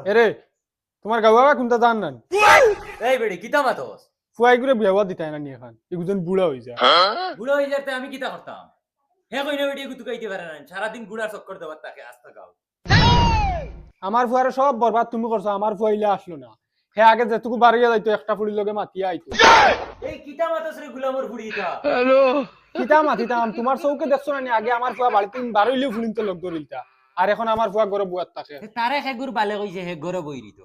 এরে তোমার গাওয়া কোনটা জান না এই বেড়ি কিতা মাতস ফুয়াই করে বিয়া দিতাই না নি এখন এগুজন বুড়া হই যায় বুড়ো হয়ে যেতে আমি কিতা করতাম হে কইনা বেড়ি এগু তুকাইতে পারে না সারাদিন গুড়ার চক্কর দেওয়ার তাকে আস্তা গাও আমার ফুয়ারে সব বরবাদ তুমি করছো আমার ফুয়াইলে আসলো না হে আগে যেটুকু বাড়িয়ে যাইতো একটা ফুড়ির লগে মাতিয়া আইতো এই কিতা মাতস রে গুলামর বুড়িটা কিতা মাতিতাম তোমার চৌকে দেখছো না নি আগে আমার ফুয়া বাড়িতে বারইলেও ফুলিন তো লোক ধরিলতা আর এখন আমার ফুয়া গরব বুয়াত থাকে তারে হেগুর বালে কইছে হে গরো বইরিত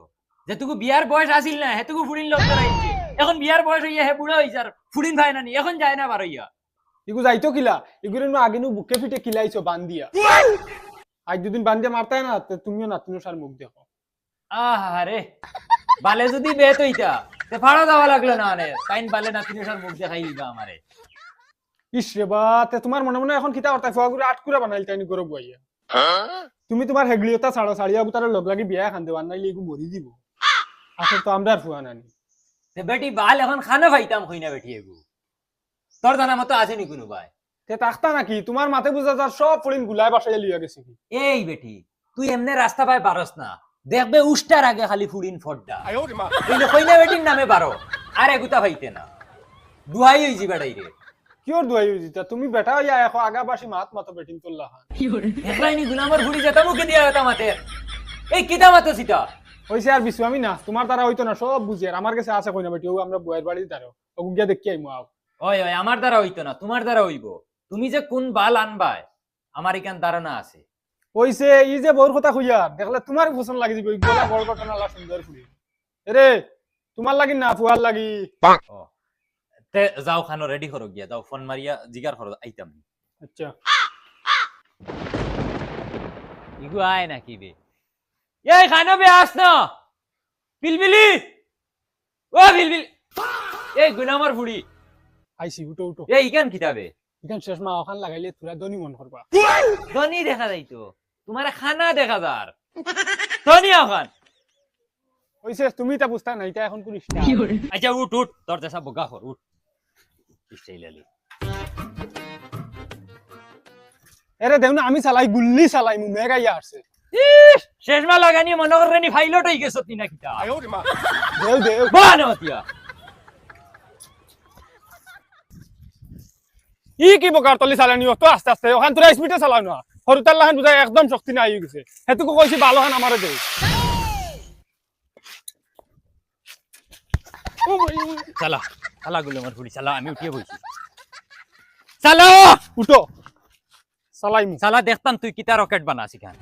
যেটুকু বিয়ার বয়স আছিল না হেতুকু ফুড়িন লোক ধরাইছে এখন বিয়ার বয়স হইয়া হে বুড়ো হইছে আর ফুড়িন ভাই না নি এখন যায় না বারইয়া ইগু যাইতো কিলা ইগুরে আগে নু বুকে ফিটে কিলাইছো বান্দিয়া আজ দুদিন বান্দিয়া মারতাই না তুমিও নাতিনো সার মুখ দেখো আহারে বালে যদি বেত হইতা তে ফাড়া দেওয়া লাগলো না আনে তাইন বালে নাতিনসার মুখ দেখাই দিবা আমারে ইস রে বা তে তোমার মনে মনে এখন কিতা করতা ফুয়া করে আটকুরা বানাইল তাইনি গরব বুয়াইয়া তুমি তোমার হেগলিওতা ছাড়ো ছাড়িয়া গুতার লগ লাগি বিয়া খান দেবা নাইলে ইগু মরি দিব আসলে তো আমরা আর ফুয়া নানি তে বেটি বাল এখন খানা পাইতাম কইনা বেটি এগু তোর জানা মতো আছে নি কোনো ভাই তে তাকতা নাকি তোমার মাথে বুঝা যার সব ফড়িন গুলাই বাসাইয়া লিয়া গেছে কি এই বেটি তুই এমনে রাস্তা পায় পারস না দেখবে উষ্টার আগে খালি ফুড়িন ফড্ডা কইলে কইনা বেটির নামে বারো আর এগুতা পাইতে না দুহাই হইছি বেটাই রে কিওর দুয়াই দিতা তুমি বেটা হইয়া এখন আগা বাসি মাত মাতো বেটিন তোল্লা খান একলাইনি গুলামর ফুড়ি যেতা মুখে দিয়া যেতা মাতে এই কিতা মাতো সিটা হইছে আর বিশু আমি না তোমার দ্বারা হইতো না সব বুঝি আর আমার কাছে আছে কইনা বেটি ও আমরা বয়ের বাড়ি দাঁড়ো ও গিয়া দেখি আইমু আও ওই ওই আমার দ্বারা হইতো না তোমার দ্বারা হইব তুমি যে কোন বাল আনবাই আমার এখান ধারণা আছে হইছে ই যে বউর কথা কইয়া দেখলে তোমার পছন্দ লাগি যাবে গলা বড় ঘটনা লা সুন্দর ফুড়ি রে তোমার লাগি না ফুয়ার লাগি ও তে যাও খানো রেডি করো গিয়া যাও ফোন মারিয়া জিগার করো আইতাম আচ্ছা ইগু আয় নাকি বে এই খানো বে আস না বিলবিলি ও বিলবিল এই গুলামর ফুড়ি আইছি উঠো উঠো এই ইকান কিতাবে ইখান শেষ মা ওখান লাগাইলে তুরা দনি মন করবা ধনী দেখা যাইতো তোমার খানা দেখা যার ধনী এখন হইছে তুমি তা বুঝতা না এটা এখন করিস না আচ্ছা উঠ উঠ তোর দেশা বগা কর উঠ ইস্টাইলালি এরে দেউ না আমি চালাই গুল্লি চালাই মু মেগাইয়া আসছে ইস শেষমা লাগানি মনে করেনি ফাইলট হই গেছ তিনা কিটা দেউ দেউ বানো তিয়া ই কি বকার তলি চালানি তো আস্তে আস্তে ওখান তোরা স্পিডে চালাও না হরুতাল্লাহ খান বুঝাই একদম শক্তি নাই হয়ে গেছে হেতুকো কইছি ভালো খান আমারে দেউ চালা চালা গুলামর ফুড়ি চালা আমি উঠিয়ে বইছি চালা উঠো চালাই মু চালা দেখতাম তুই কিতা রকেট বানাসি খান